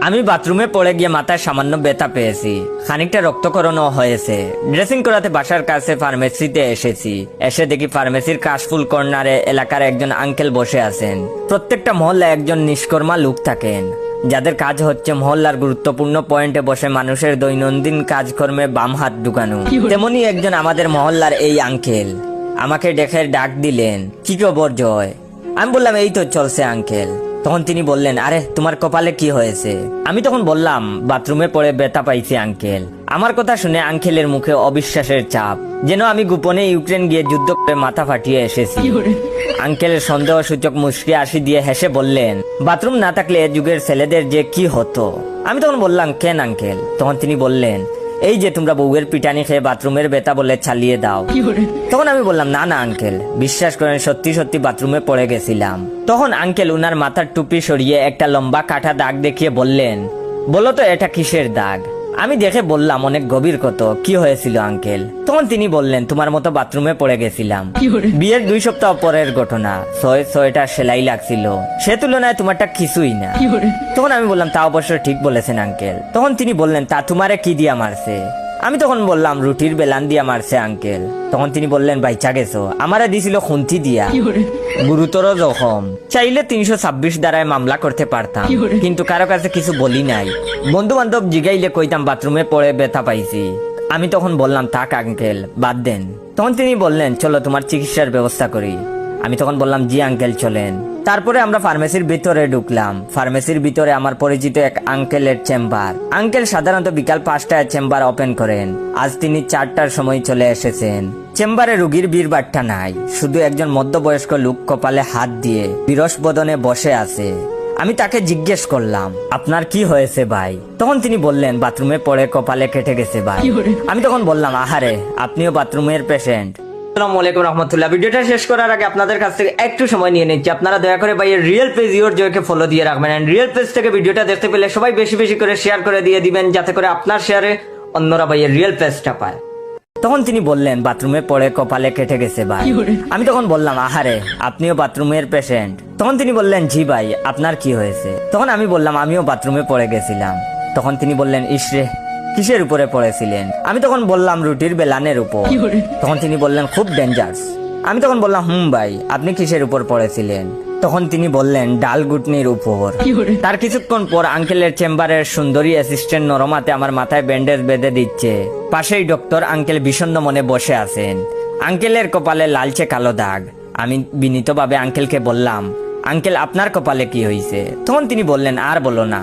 আমি বাথরুমে পড়ে গিয়ে মাথায় সামান্য ব্যথা পেয়েছি, খানিকটা রক্তকরণও হয়েছে। ড্রেসিং করাতে বাসার কাছে ফার্মেসিতে এসেছি। এসে দেখি ফার্মেসির কাশফুল কর্নারে এলাকার একজন আঙ্কেল বসে আছেন। প্রত্যেকটা মহল্লায় একজন নিষ্কর্মা লোক থাকেন, যাদের কাজ হচ্ছে মহল্লার গুরুত্বপূর্ণ পয়েন্টে বসে মানুষের দৈনন্দিন কাজকর্মে বাম হাত ঢুকানো। তেমনি একজন আমাদের মহল্লার এই আঙ্কেল আমাকে ডেকে ডাক দিলেন, কি খবর জয়? আমি বললাম, এই তো চলছে আঙ্কেল। তখন তিনি বললেন, আরে তোমার কপালে কি হয়েছে? আমি তখন বললাম, বাথরুমে পড়ে ব্যথা পাইছি আঙ্কেল। আমার কথা শুনে আঙ্কেলের মুখে অবিশ্বাসের চাপ, যেন আমি গোপনে ইউক্রেন গিয়ে যুদ্ধ করে মাথা ফাটিয়ে এসেছি। আঙ্কেলের সন্দেহসূচক মুচকি হাসি দিয়ে হেসে বললেন, বাথরুম না থাকলে এ যুগের ছেলেদের যে কি হতো। আমি তখন বললাম, কেন আঙ্কেল? তখন তিনি বললেন, এই যে তোমরা বউয়ের পিটানি খেয়ে বাথরুমের ব্যথা বলে চালিয়ে দাও। তখন আমি বললাম, না না আঙ্কেল, বিশ্বাস করেন সত্যি সত্যি বাথরুমে পড়ে গেছিলাম। তখন আঙ্কেল উনার মাথার টুপি সরিয়ে একটা লম্বা কাটা দাগ দেখিয়ে বললেন, বলো তো এটা কিসের দাগ? আমি দেখে বললাম, অনেক গভীর কত, কি হয়েছিল আঙ্কেল? তখন তিনি বললেন, তোমার মতো বাথরুমে পড়ে গেছিলাম। বিয়ের 2 সপ্তাহ পরের ঘটনা, 6টা সেলাই লাগছিল, সে তুলনায় তোমারটা কিছুই না। তখন আমি বললাম, তা অবশ্য ঠিক বলেছেন আঙ্কেল। তখন তিনি বললেন, তা তোমারে কি দিয়া মারছে? আমি তখন বললাম, রুটির বেলান দিয়া মারছে আঙ্কেল। তখন তিনি বললেন, বাইচা গেছো? আমারে দিছিল খুন্তি দিয়া, গুরুতর জখম। চাইলে 326 দ্বারায় মামলা করতে পারতাম, কিন্তু কারো কাছে কিছু বলি নাই। বন্ধু বান্ধব জিগাইলে কইতাম বাথরুমে পড়ে ব্যথা পাইছি। আমি তখন বললাম, থাক আঙ্কেল, বাদ দেন। তখন তিনি বললেন, চলো তোমার চিকিৎসার ব্যবস্থা করি। আমি তখন বললাম, জি আঙ্কেল চলেন। তারপরে আমরা ফার্মেসির ভিতরে ঢুকলাম। ফার্মেসির ভিতরে আমার পরিচিত এক আঙ্কেলের চেম্বার। আঙ্কেল সাধারণত বিকাল 5টায় চেম্বার ওপেন করেন। আজ তিনি 4টার সময় চলে এসেছেন। চেম্বারে রুগীর ভিড়ভাট্টা নাই, শুধু একজন মধ্যবয়স্ক লোক কপালে হাত দিয়ে বিরস বদনে বসে আছে। আমি তাকে জিজ্ঞেস করলাম, আপনার কি হয়েছে ভাই? তখন তিনি বললেন, বাথরুমে পড়ে কপালে কেটে গেছে ভাই। আমি তখন বললাম, আহারে, আপনিও বাথরুমের পেশেন্ট? আসসালামু আলাইকুম রহমতুল্লাহ। ভিডিওটা শেষ করার আগে আপনাদের কাছ থেকে একটু সময় নিয়ে নিচ্ছি, আপনারা দয়া করে ভাইয়ের রিয়েল পেজ ইওর জয়কে ফলো দিয়ে রাখবেন। এন্ড রিয়েল পেজ থেকে ভিডিওটা দেখতে পেলে সবাই বেশি বেশি করে শেয়ার করে দিয়ে দিবেন, যাতে করে আপনার শেয়ারে অন্যরা ভাইয়ের রিয়েল পেজটা পায়। তখন তিনি বললেন, বাথরুমে পড়ে কপালে কেটে গেছে ভাই। আমি তখন বললাম, আহারে, আপনিও বাথরুমের পেশেন্ট? তখন তিনি বললেন, জি ভাই, আপনার কি হয়েছে? তখন আমি বললাম, আমিও বাথরুমে পড়ে গেছিলাম। তখন তিনি বললেন, ইসরে, কিসের উপরে পড়েছিলেন? আমি তখন বললাম, রুটির বেলানের উপর। তখন তিনি বললেন, খুব ডেঞ্জারাস। আমি তখন বললাম, ভাই, আপনি কিসের উপর পড়েছিলেন? তখন তিনি বললেন, ডাল গুটনির উপর। তার কিছুক্ষণ পর আঙ্কেলের চেম্বারের সুন্দরী অ্যাসিস্ট্যান্ট নরমাতে আমার মাথায় ব্যান্ডেজ বেঁধে দিচ্ছে। পাশেই ডক্টর আঙ্কেল বিষণ্ণ মনে বসে আছেন। আঙ্কেলের কপালে লালচে কালো দাগ। আমি বিনীতভাবে আঙ্কেলকে বললাম, আঙ্কেল, আপনার কপালে কি হয়েছে? তখন তিনি বললেন, আর বলো না,